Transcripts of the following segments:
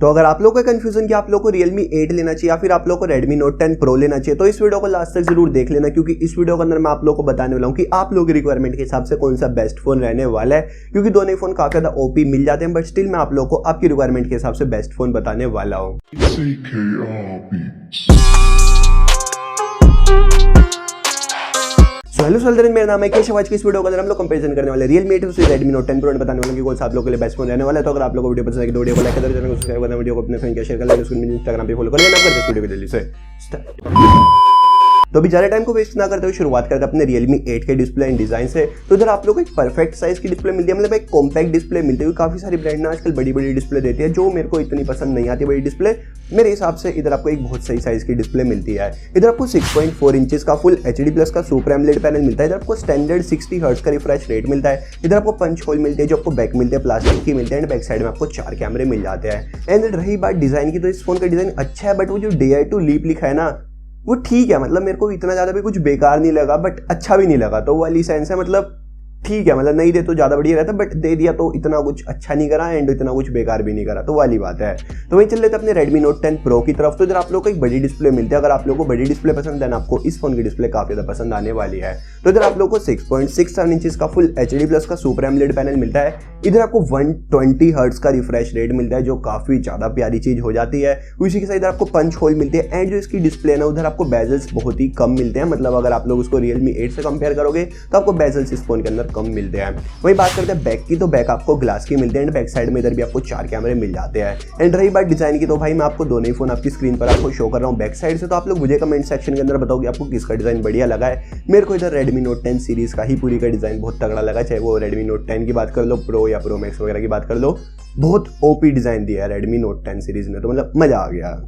तो अगर आप लोगों का कंफ्यूजन कि आप लोगों को Realme 8 लेना चाहिए या फिर आप लोगों को Redmi Note 10 Pro लेना चाहिए, तो इस वीडियो को लास्ट तक जरूर देख लेना, क्योंकि इस वीडियो के अंदर मैं आप लोगों को बताने वाला हूं कि आप लोगों की रिक्वायरमेंट के हिसाब से कौन सा बेस्ट फोन रहने वाला है। क्योंकि दोनों ही फोन काफी ज्यादा ओपी मिल जाते हैं, बट स्टिल मैं आप लोगों को आपकी रिक्वायरमेंट के हिसाब से बेस्ट फोन बताने वाला हूँ। हेलो सल्दरन, मेरा नाम है केशव। आज की इस वीडियो के अंदर हम लोग कंपैरिजन करने वाले Realme 8 versus Redmi Note 10 Pro बताने वाले हैं कि कौन सा आप लोगों के लिए बेस्ट फोन रहने वाला है। तो अगर आप लोगों को वीडियो पसंद आए तो वीडियो को लाइक कर देना, चैनल को सब्सक्राइब करना, वीडियो को अपने फ्रेंड के शेयर कर लेना, उसको इंस्टाग्राम पे फॉलो कर लेना। कर वीडियो को जल्दी से स्टार्ट। तो अभी ज़्यादा टाइम को वेस्ट ना करते हुए शुरुआत करते हैं अपने Realme 8 के डिस्प्ले एंड डिजाइन से। तो इधर आप लोगों को एक परफेक्ट साइज की डिस्प्ले मिलती है, मतलब एक कॉम्पैक्ट डिस्प्ले मिलती है। काफी सारी ब्रांड ना आजकल बड़ी बड़ी डिस्प्ले देती है, जो मेरे को इतनी पसंद नहीं आती बड़ी डिस्प्ले। मेरे हिसाब से इधर आपको एक बहुत सही साइज की डिस्प्ले मिलती है। इधर आपको 6.4 इंचेस का फुल HD+ का सुपर एमोलेड पैनल मिलता है। इधर आपको स्टैंडर्ड 60 हर्ट्ज का रिफ्रेश रेट मिलता है। इधर आपको पंच होल मिलते हैं जो आपको बैक मिलते हैं, प्लास्टिक की मिलते हैं। एंड बैक साइड में आपको 4 कैमरे मिल जाते हैं। एंड रही बात डिजाइन की, तो इस फोन का डिजाइन अच्छा है, बट वो जो Dare to Leap लिखा है ना, वो ठीक है। मतलब मेरे को इतना ज़्यादा भी कुछ बेकार नहीं लगा, बट अच्छा भी नहीं लगा। तो वो वाली सेंस है, मतलब ठीक है, मतलब नहीं दे तो ज़्यादा बढ़िया रहता, बट दे दिया तो इतना कुछ अच्छा नहीं करा एंड इतना कुछ बेकार भी नहीं करा, तो वाली बात है। तो वहीं चल लेते अपने Redmi Note 10 Pro की तरफ। तो इधर आप लोग को एक बड़ी डिस्प्ले मिलती है। अगर आप लोग को बड़ी डिस्प्ले पसंद है ना, आपको इस फोन की डिस्प्ले काफ़ी ज़्यादा पसंद आने वाली है। तो इधर आप लोग को 6.67 इंचेस का फुल HD+ का सुपर एमोलेड पैनल मिलता है। इधर आपको 120 हर्ट्ज का रिफ्रेश रेट मिलता है, जो काफ़ी ज़्यादा प्यारी चीज़ हो जाती है। उसी के साथ इधर आपको पंच होल मिलती है। एंड जो इसकी डिस्प्ले है ना, उधर आपको बेजल्स बहुत ही कम मिलते हैं। मतलब अगर आप लोग उसको Realme 8 से कंपेयर करोगे तो आपको बेजल्स इस फोन के अंदर कम मिलते हैं। वही बात करते हैं बैक की, तो बैक आपको ग्लास की मिलती है। एंड बैक साइड में इधर भी आपको 4 कैमरे मिल जाते हैं। एंड रही बात डिजाइन की, तो भाई मैं आपको दोनों ही फोन आपकी स्क्रीन पर आपको शो कर रहा हूँ बैक साइड से। तो आप लोग मुझे कमेंट सेक्शन के अंदर बताओगे आपको किसका डिजाइन बढ़िया लगा है। मेरे को इधर Redmi Note 10 सीरीज का ही पूरी का डिजाइन बहुत तगड़ा लगा, चाहे वो Redmi Note 10 की बात कर लो, Pro या Pro Max वगैरह की बात कर लो। बहुत ओपी डिजाइन दिया है Redmi Note 10 सीरीज ने, तो मतलब मजा आ गया।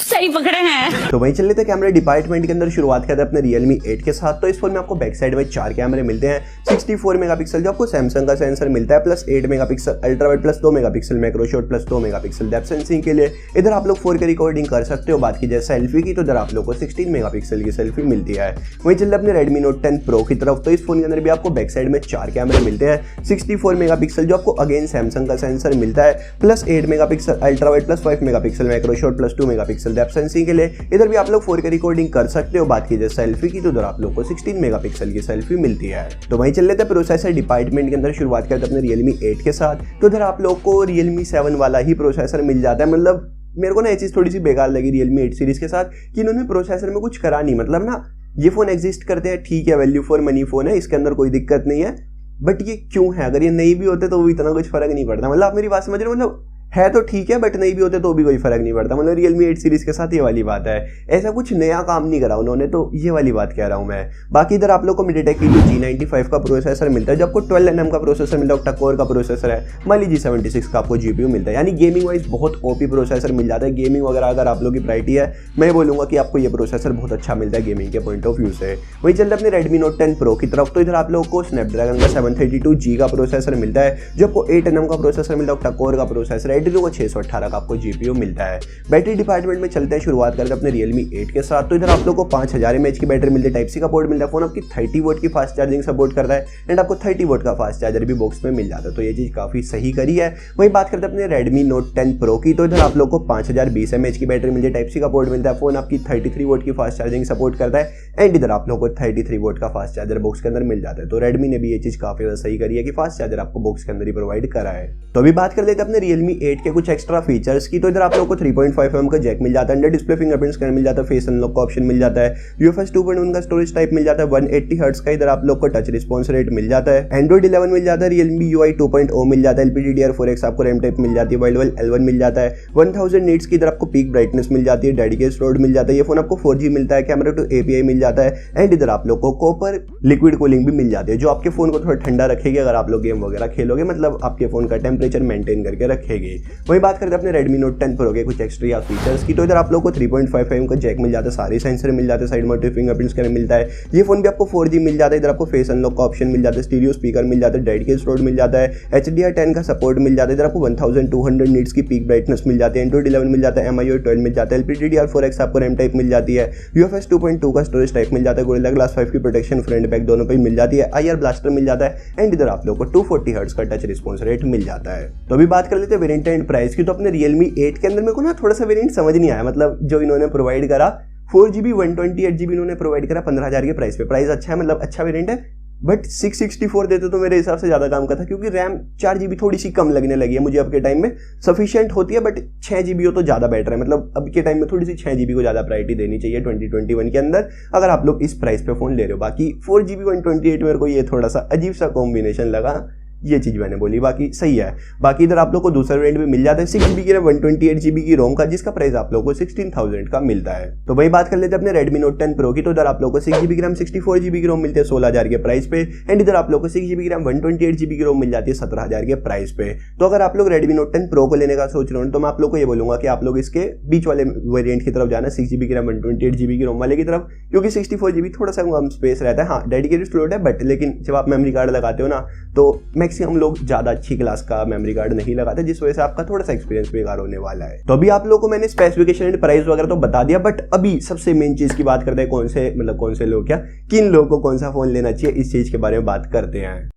सही पकड़े हैं। तो वहीं चल लेते हैं कैमरे डिपार्टमेंट के अंदर। शुरुआत करते हैं अपने Realme 8 के साथ। तो इस फोन में आपको बैक साइड में 4 कैमरे मिलते हैं। 64 मेगापिक्सल जो आपको सैमसंग का सेंसर मिलता है, plus 8 megapixel ultra wide, plus 2 megapixel macro shot, plus 2 megapixel depth sensing के लिए। इधर आप लोग 4K रिकॉर्डिंग कर सकते हो। बात की जाए सेल्फी की, तो इधर आप लोग को 16 मेगापिक्सल की सेल्फी मिलती है। वहीं चल अपने Redmi Note 10 Pro की तरफ। तो इस फोन के अंदर भी आपको बैक साइड में 4 कैमरे मिलते हैं। 64 मेगापिक्सल जो आपको अगेन सैमसंग का सेंसर मिलता है, plus 8 megapixel ultra wide, plus 5 megapixel macro shot, plus 2 megapixel depth sensing के लिए। इधर भी आप लोग 4K रिकॉर्डिंग कर सकते हो। बात कीजिए सेल्फी की, तो इधर आप लोग को 16 मेगापिक्सल की सेल्फी मिलती है। तो वहीं चल लेते हैं प्रोसेसर डिपार्टमेंट के अंदर। शुरुआत करते हैं अपने Realme 8 के साथ। तो इधर आप लोग को Realme 7 वाला ही प्रोसेसर मिल जाता है। मतलब मेरे को ना ये चीज़ थोड़ी सी बेकार लगी Realme 8 सीरीज के साथ कि इन्होंने प्रोसेसर में कुछ करा नहीं। मतलब ना ये फोन एग्जिस्ट करते हैं, ठीक है, वैल्यू फॉर मनी फोन है, इसके अंदर कोई दिक्कत नहीं है, बट ये क्यों है? अगर ये नहीं भी होते तो इतना कुछ फर्क नहीं पड़ता। मतलब आप मेरी बात समझ रहे हो, मतलब है तो ठीक है, बट नहीं भी होते तो भी कोई फर्क नहीं पड़ता। मतलब Realme 8 सीरीज के साथ ये वाली बात है, ऐसा कुछ नया काम नहीं करा उन्होंने, तो ये वाली बात कह रहा हूँ मैं। बाकी इधर आप लोग को Mediatek की G95 का प्रोसेसर मिलता है, जो आपको 12nm का प्रोसेसर मिलता है, octa कोर का प्रोसेसर है। Mali G76 का आपको GPU मिलता है। यानी गेमिंग वाइज बहुत ओपी प्रोसेसर मिल जाता है। गेमिंग वगैरह अगर आप लोग की प्रायोरिटी है, मैं बोलूँगा कि आपको ये प्रोसेसर बहुत अच्छा मिलता है गेमिंग के पॉइंट ऑफ व्यू से। वहीं चलते अपने Redmi Note 10 Pro की तरफ। तो इधर आप लोग को स्नैपड्रैगन का 732G का प्रोसेसर मिलता है, जो आपको 8nm का प्रोसेसर मिलता है, octa कोर का प्रोसेसर है। Adreno का 618 का आपको GPU मिलता है। बैटरी डिपार्टमेंट में चलते हैं, शुरुआत करते हैं अपने Realme 8 के साथ। तो इधर आप लोग को 5000 mAh की बैटरी मिलती है, टाइप सी का पोर्ट मिलता है। फोन आपकी 30 वोट की फास्ट चार्जिंग सपोर्ट करता है। एंड आपको 30 वोट का फास्ट चार्जर भी बॉक्स में मिल जाता है, तो ये चीज़ काफ़ी सही करी है। वही बात करते हैं अपने Redmi Note 10 Pro की। तो इधर आप लोग को 5020 mAh की बैटरी मिलती है, टाइप सी का पोर्ट मिलता है। फोन आपकी 33 वोट की फास्ट चार्जिंग सपोर्ट करता है। एंड इधर आप लोग को 33 वोट का फास्ट चार्जर बॉक्स के अंदर मिल जाता है। तो Redmi ने भी ये चीज़ काफ़ी ज़्यादा सही करी है कि फास्ट चार्जर आपको बॉक्स के अंदर ही प्रोवाइड करा है। तो अभी बात कर लेते हैं अपने Realme 8 के कुछ एक्स्ट्रा फीचर्स की। तो इधर आप लोग को 3.5mm का जैक मिल जाता है, अंडर डिस्प्ले फिंगरप्रिंट स्कैनर मिल जाता है, फेस अनलॉक का ऑप्शन मिल जाता है, UFS 2.1 का स्टोरेज टाइप मिल जाता है, 180 हर्ट्ज का इधर आप लोग को टच रिस्पॉन्स रेट मिल जाता है, Android 11 मिल जाता है, Realme UI 2.0 मिल जाता है, LPDDR4X आपको रैम टाइप मिल जाती है, वाइड L1 मिल जाता है, 1000 नीट्स की इधर आपको पीक ब्राइटनेस मिल जाती है, डेडिकेटेड रोड मिल जाता है। ये फोन आपको 4G मिलता है, कैमरा टू API मिल जाता है। एंड इधर आप लोग को कॉपर लिक्विड कूलिंग भी मिल जाती है, जो आपके फोन को थोड़ा ठंडा रखेगी अगर आप लोग गेम वगैरह खेलोगे, मतलब आपके फोन का टेम्परेचर मेंटेन करके रखेगी। वही बात करते हैं अपने Redmi Note 10 Pro के कुछ एक्स्ट्रा फीचर्स की। तो इधर आप लोग को 3.5mm का जैक मिल जाता है, सारे सेंसर मिल जाते हैं, साइड माउंटेड फिंगरप्रिंट स्कैनर मिलता है। ये फोन भी आपको 4G मिल जाता है, इधर आपको फेस अनलॉक का ऑप्शन मिल जाता है, स्टीरियो स्पीकर मिल जाता है, डेडिकेटेड रोड मिल जाता है, HDR10 का सपोर्ट मिल जाता है, इधर आपको 1200 नीट्स की पीक ब्राइटनेस मिल जाती है, Android 11 मिल जाता है, MIUI 12 मिल जाता है, LPDDR4X आपको रैम टाइप मिल जाती है, UFS 2.2 का स्टोरेज टाइप मिल जाता है, Gorilla Glass 5 की प्रोटेक्शन फ्रंट बैक दोनों पे मिल जाती है, IR ब्लास्टर मिल जाता है। एंड इधर आप लोग को 240 हर्ट्ज का टच रिस्पॉन्स रेट मिल जाता है। तो अभी बात कर लेते हैं वेरिएंट वेरिएंट एंड प्राइस की, तो अपने Realme 8 के अंदर मेरे को ना थोड़ा सा वेरिएंट समझ नहीं आया, मतलब जो इन्होंने प्रोवाइड करा 4GB 128GB इन्होंने प्रोवाइड करा 15,000 के प्राइस पे। प्राइस अच्छा है, मतलब अच्छा वेरिएंट है, बट 664 देते तो मेरे हिसाब से ज़्यादा काम का था, क्योंकि रैम 4GB थोड़ी सी कम लगने लगी है मुझे अब के टाइम में। सफिशिएंट होती है बट 6GB हो तो ज़्यादा बेटर है, मतलब अब के टाइम में थोड़ी सी 6GB को ज़्यादा प्रायोरिटी देनी चाहिए 2021 के अंदर, अगर आप लोग इस प्राइस पे फ़ोन ले रहे हो। बाकी 4GB 128 मेरे को ये थोड़ा सा अजीब सा कॉम्बिनेशन लगा, ये चीज़ मैंने बोली, बाकी सही है। बाकी इधर आप लोग को दूसरा वेरिएंट भी मिल जाता है 6GB की रैम 128GB की रोम का, जिसका प्राइस आप लोगों को 16,000 का मिलता है। तो वही बात कर लेते हैं अपने Redmi Note 10 Pro की, तो इधर आप लोग को 6GB की रैम 64GB की रोम मिलती है 16,000 के प्राइस पे, एंड इधर आप लोग को 6GB की रैम 128GB की रोम मिल जाती है 17,000 के प्राइस पे। तो अगर आप लोग Redmi Note 10 Pro को लेने का सोच रहे हो तो मैं आप लोग को ये बोलूंगा कि आप लोग इसके बीच वाले वेरिएंट की तरफ जाना, 6GB की रैम 128GB की रोम वाले की तरफ, क्योंकि 64GB थोड़ा सा कम स्पेस रहता है। हाँ, डेडिकेटेड स्लॉट है, बट लेकिन जब आप मेमोरी कार्ड लगाते हो ना, तो मैक्सिमम लोग ज़्यादा अच्छी क्लास का मेमोरी कार्ड नहीं लगाते, जिस वजह से आपका थोड़ा सा एक्सपीरियंस बेकार होने वाला है। तो अभी आप लोगों को मैंने स्पेसिफिकेशन एंड प्राइस वगैरह तो बता दिया, बट अभी सबसे मेन चीज की बात करते हैं, कौन से लोग क्या, किन लोगों को कौन सा फोन लेना चाहिए, इस चीज के बारे में बात करते हैं।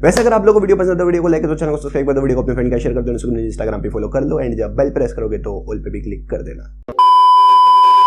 वैसे अगर आप लोगों को वीडियो पसंद है, वीडियो को लाइक करो, चैनल को सब्सक्राइब कर दो, वीडियो को अपने फ्रेंड का शेयर कर दो, इंस्टाग्राम पे फॉलो कर लो, एंड जब बेल प्रेस करोगे तो ऑल पे भी क्लिक कर देना।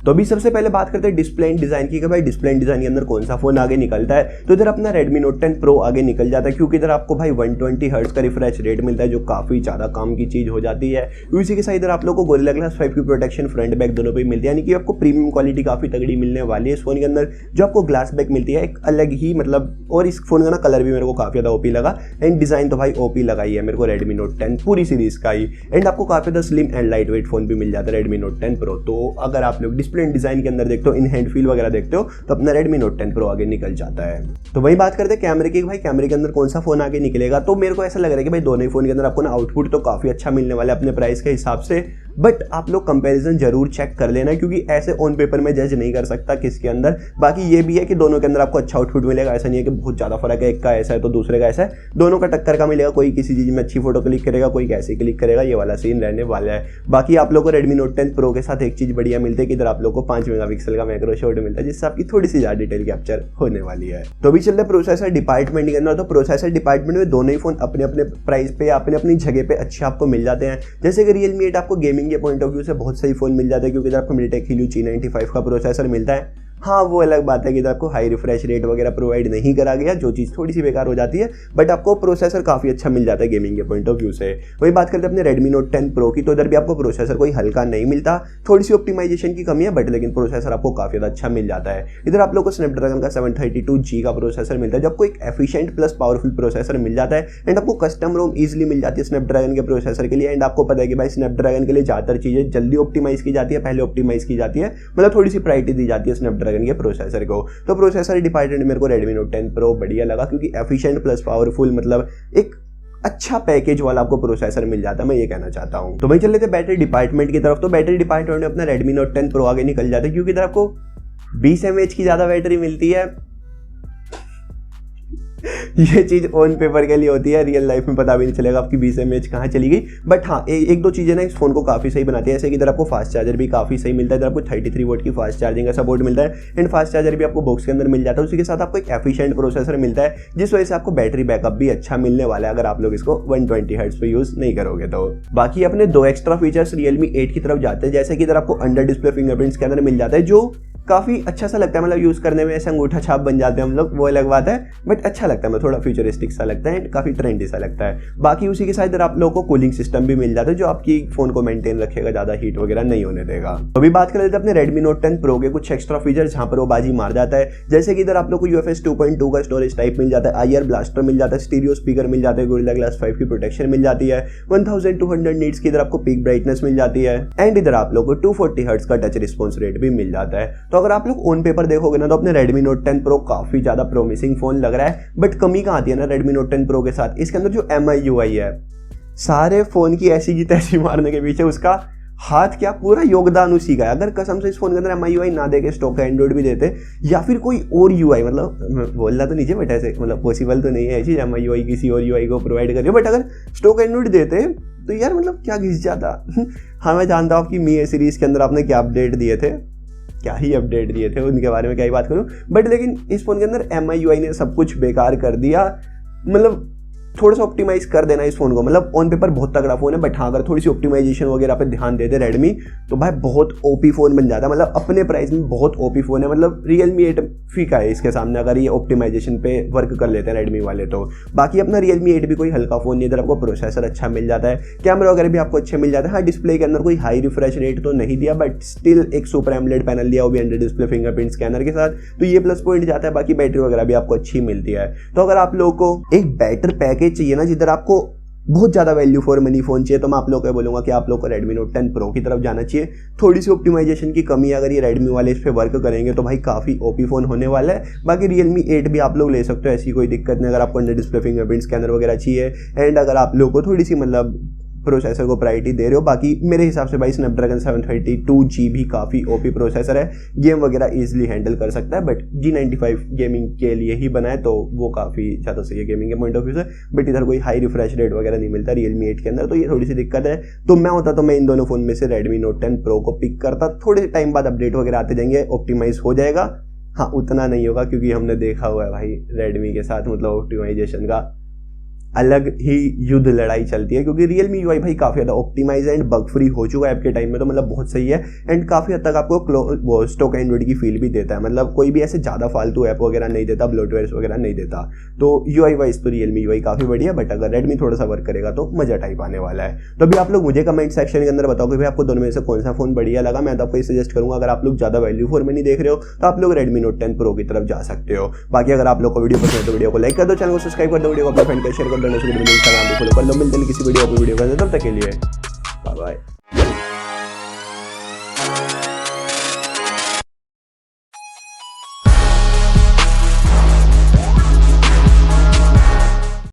तो अभी सबसे पहले बात करते हैं डिस्प्ले एंड डिजाइन की, कि भाई डिस्प्ले एंड डिजाइन के अंदर कौन सा फोन आगे निकलता है। तो इधर अपना Redmi Note 10 Pro आगे निकल जाता है, क्योंकि इधर आपको भाई 120 हर्ट्ज का रिफ्रेश रेट मिलता है, जो काफी ज्यादा काम की चीज हो जाती है। उसी के साथ इधर आप लोगों को Gorilla Glass 5 की प्रोटेक्शन फ्रंट बैक दोनों पे मिलती है, यानी कि आपको प्रीमियम क्वालिटी काफी तगड़ी मिलने वाली है इस फोन के अंदर। जो आपको ग्लास बैक मिलती है एक अलग ही, मतलब, और इस फोन का ना कलर भी मेरे को काफी ज्यादा ओपी लगा, एंड डिजाइन तो भाई ओपी लगाई है मेरे को Redmi Note 10 पूरी सीरीज का ही। एंड आपको काफी ज्यादा slim and light weight phone भी मिल जाता है Redmi Note 10 Pro। तो अगर आप लोग डिस्प्ले एंड डिजाइन के अंदर देखते हो, इन हैंड फील वगैरह देखते हो, तो अपना Redmi Note 10 Pro आगे निकल जाता है। तो वही बात करते हैं कैमरे की, भाई कैमरे के अंदर कौन सा फोन आगे निकलेगा। तो मेरे को ऐसा लग रहा है कि भाई दोनों ही फोन के अंदर आपको ना आउटपुट तो काफी अच्छा मिलने वाला है अपने प्राइस के हिसाब से, बट आप लोग कंपैरिजन जरूर चेक कर लेना, क्योंकि ऐसे ऑन पेपर में जज नहीं कर सकता किसके अंदर। बाकी ये भी है कि दोनों के अंदर आपको अच्छा आउटपुट मिलेगा, ऐसा नहीं है कि बहुत ज्यादा फर्क है, एक का ऐसा है तो दूसरे का ऐसा है, दोनों का टक्कर का मिलेगा। कोई किसी चीज में अच्छी फोटो क्लिक करेगा, कोई कैसे क्लिक करेगा, ये वाला सीन रहने वाला है। बाकी आप लोग को Redmi Note 10 Pro के साथ एक चीज बढ़िया मिलती है कि इधर आप लोग को 5 मेगापिक्सल का मैक्रो शॉट मिलता है, जिससे आपकी थोड़ी सी ज्यादा डिटेल कैप्चर होने वाली है। तो अभी चल रहे प्रोसेसर डिपार्टमेंट के अंदर। तो प्रोसेसर डिपार्टमेंट में दोनों ही फोन अपने अपने प्राइस पे, अपने अपनी जगह पे अच्छे आपको मिल जाते हैं। जैसे कि Realme 8 आपको गेमिंग के पॉइंट ऑफ व्यू से बहुत सही फोन मिल जाता है, क्योंकि इधर आपको MediaTek Helio G95 का प्रोसेसर मिलता है। हाँ, वो अलग बात है कि इधर आपको हाई रिफ्रेश रेट वगैरह प्रोवाइड नहीं करा गया, जो चीज़ थोड़ी सी बेकार हो जाती है, बट आपको प्रोसेसर काफ़ी अच्छा मिल जाता है गेमिंग के पॉइंट ऑफ व्यू से। वही बात करते हैं अपने Redmi Note 10 Pro की, तो इधर भी आपको प्रोसेसर कोई हल्का नहीं मिलता, थोड़ी सी ऑप्टिमाइजेशन की कमी है, बट लेकिन प्रोसेसर आपको काफ़ी ज़्यादा अच्छा मिल जाता है। इधर आप लोग को स्नैपड्रैगन का 732G का प्रोसेसर मिलता है, जो आपको एक एफिशिएंट प्लस पावरफुल प्रोसेसर मिल जाता है, एंड आपको कस्टम रोम ईजिली मिल जाती है स्नैपड्रैगन के प्रोसेसर के लिए। एंड आपको पता है कि भाई स्नैपड्रैगन के लिए ज़्यादातर चीज़ें जल्दी ऑप्टिमाइज की जाती है, पहले ऑप्टिमाइज की जाती है, मतलब थोड़ी सी प्रायोरिटी दी जाती है स्नैपड्रैगन के प्रोसेसर को। तो प्रोसेसर डिपार्टमेंट मेरे को Redmi Note 10 Pro बढ़िया लगा, क्योंकि एफिशिएंट प्लस पावरफुल, मतलब एक अच्छा पैकेज वाला आपको प्रोसेसर मिल जाता है, मैं ये कहना चाहता हूं। तो वही चल लेते बैटरी डिपार्टमेंट की तरफ। तो बैटरी डिपार्टमेंट में अपना Redmi Note 10 Pro आगे निकल जाता है, क्योंकि इधर आपको 20 mAh की ज्यादा बैटरी मिलती है। ये चीज ऑन पेपर के लिए होती है, रियल लाइफ में पता भी नहीं चलेगा आपकी 20 mAh कहाँ चली गई। बट हाँ, एक दो चीजें ना इस फोन को काफी सही बनाती है, जैसे कि इधर आपको फास्ट चार्जर भी काफी सही मिलता है, इधर आपको 33 वोल्ट की फास्ट चार्जिंग का सपोर्ट मिलता है, एंड फास्ट चार्जर भी आपको बॉक्स के अंदर मिल जाता है। उसी के साथ आपको एक एफिशिएंट प्रोसेसर मिलता है, जिस वजह से आपको बैटरी बैकअप भी अच्छा मिलने वाला है, अगर आप लोग इसको 120 हर्ट्ज पे यूज नहीं करोगे तो। बाकी अपने दो एक्स्ट्रा फीचर्स Realme 8 की तरफ जाते हैं, जैसे कि इधर आपको अंडर डिस्प्ले फिंगरप्रिंट स्कैनर मिल जाता है, जो काफ़ी अच्छा सा लगता है, मतलब यूज़ करने में ऐसे अंगूठा छाप बन जाते हैं हम लोग, वो अलग बात है, बट अच्छा लगता है, मतलब थोड़ा फ्यूचरिस्टिक सा लगता है, काफ़ी ट्रेंडी सा लगता है। बाकी उसी के साथ इधर आप लोगों को कूलिंग सिस्टम भी मिल जाता है, जो आपकी फ़ोन को मेंटेन रखेगा, ज़्यादा हीट वगैरह नहीं होने देगा। तो अभी बात कर लेते हैं अपने Redmi Note 10 Pro के कुछ एक्स्ट्रा फीचर, जहाँ पर वो बाजी मार जाता है। जैसे कि इधर आप लोग को UFS 2.2 का स्टोरेज टाइप मिल जाता है, IR ब्लास्टर मिल जाता है, स्टीरियो स्पीकर मिल जाता है, Gorilla Glass 5 की प्रोटेक्शन मिल जाती है, 1200 नीट्स की इधर आपको पीक ब्राइटनेस मिल जाती है, एंड इधर आप लोग को 240 हर्ट्ज का टच रिस्पॉन्स रेट भी मिल जाता है। तो अगर आप लोग ऑन पेपर देखोगे ना, तो अपने Redmi Note 10 Pro काफी ज्यादा प्रोमिसिंग फोन लग रहा है, बट कमी कहाँ आती है ना Redmi Note 10 Pro के साथ, इसके अंदर जो MIUI है, सारे फोन की ऐसी की तैसी मारने के पीछे उसका हाथ क्या, पूरा योगदान उसी का है। अगर कसम से इस फोन के अंदर MIUI ना देके स्टॉक का एंड्रॉइड भी देते, या फिर कोई और UI, मतलब बोलना तो नीचे, बट ऐसे मतलब पॉसिबल तो नहीं है ऐसी MIUI किसी और UI को प्रोवाइड करिए, बट अगर स्टॉक एंड्रॉइड देते तो यार मतलब क्या घिस जाता। हाँ, मैं जानता हूँ आपकी Mi सीरीज के अंदर आपने क्या अपडेट दिए थे, क्या ही अपडेट दिए थे, उनके बारे में क्या ही बात करूं, बट लेकिन इस फोन के अंदर MIUI ने सब कुछ बेकार कर दिया। मतलब थोड़ा सा ऑप्टिमाइज कर देना इस फोन को। मतलब ऑन पेपर बहुत तगड़ा फोन है, बट हाँ अगर थोड़ी सी ऑप्टिमाइजेशन वगैरह पे ध्यान दे दे रेडमी तो भाई बहुत ओपी फोन बन जाता है। मतलब अपने प्राइस में बहुत ओपी फोन है। मतलब Realme 8 फीका है इसके सामने अगर ये ऑप्टिमाइजेशन पे वर्क कर लेते हैं रेडमी वाले तो। बाकी अपना Realme 8 भी कोई हल्का फोन नहीं, इधर आपको प्रोसेसर अच्छा मिल जाता है, कैमरा वगैरह भी आपको अच्छे मिल जाता है। हाँ डिस्प्ले के अंदर कोई हाई रिफ्रेश रेट तो नहीं दिया, बट स्टिल एक सुपर एमोलेड पैनल दिया, वो भी अंडर डिस्प्ले फिंगरप्रिंट स्कैनर के साथ, तो ये प्लस पॉइंट जाता है। बाकी बैटरी वगैरह भी आपको अच्छी मिलती है। तो अगर आप लोगों को एक बेटर पैकेज चाहिए ना, जिधर आपको बहुत ज़्यादा वैल्यू फॉर मनी फोन चाहिए, तो मैं आप लोगों को बोलूँगा कि आप लोग को Redmi Note 10 Pro की तरफ जाना चाहिए। थोड़ी सी ऑप्टिमाइजेशन की कमी है, अगर ये Redmi वाले इस पे वर्क करेंगे तो भाई काफ़ी ओपी फोन होने वाला है। बाकी Realme 8 भी आप लोग ले सकते हो, ऐसी कोई दिक्कत नहीं अगर आपको अंडर डिस्प्ले फिंगरप्रिंट स्कैनर वगैरह चाहिए, एंड अगर आप लोग को थोड़ी सी मतलब प्रोसेसर को प्रायोरिटी दे रहे हो। बाकी मेरे हिसाब से भाई स्नैपड्रैगन 732G भी काफ़ी ओपी प्रोसेसर है, गेम वगैरह इजीली हैंडल कर सकता है। बट G95 गेमिंग के लिए ही बना है, तो वो काफ़ी ज़्यादा सही है गेमिंग के पॉइंट ऑफ व्यू से। बट इधर कोई हाई रिफ्रेश रेट वगैरह नहीं मिलता Realme 8 के अंदर, तो ये थोड़ी सी दिक्कत है। तो मैं होता तो मैं इन दोनों फ़ोन में से Redmi Note 10 Pro को पिक करता। थोड़े टाइम बाद अपडेट वगैरह आते जाएंगे, ऑप्टिमाइज हो जाएगा। हाँ उतना नहीं होगा क्योंकि हमने देखा हुआ है भाई Redmi के साथ मतलब ऑप्टिमाइजेशन का अलग ही युद्ध लड़ाई चलती है, क्योंकि Realme UI भाई काफ़ी ज़्यादा ऑप्टिमाइज एंड बग फ्री हो चुका है ऐप के टाइम में, तो मतलब बहुत सही है। एंड काफ़ी हद तक आपको स्टॉक एंड्रॉइड की फील भी देता है, मतलब कोई भी ऐसे ज़्यादा फालतू ऐप वगैरह नहीं देता, ब्लोटवेयर्स वगैरह नहीं देता। तो UI वाइज तो Realme UI काफ़ी बढ़िया, बट अगर Redmi थोड़ा सा वर्क करेगा तो मजा टाइप आने वाला है। तो अभी आप लोग मुझे कमेंट सेक्शन के अंदर बताओ कि भाई आपको दोनों में से कौन सा फोन बढ़िया लगा। मैं तो आपको सजेस्ट करूँगा अगर आप लोग ज़्यादा वैल्यू फॉर मनी देख रहे हो तो आप लोग Redmi Note 10 Pro की तरफ जा सकते हो। बाकी अगर आप लोग को वीडियो पसंद है तो वीडियो को लाइक कर दो, चैनल को सब्सक्राइब कर दो, वीडियो को अपने फ्रेंड को शेयर कर दो, फॉलो कर लो। मिलते हैं किसी वीडियो के अंदर, तब तक के लिए बाय बाय।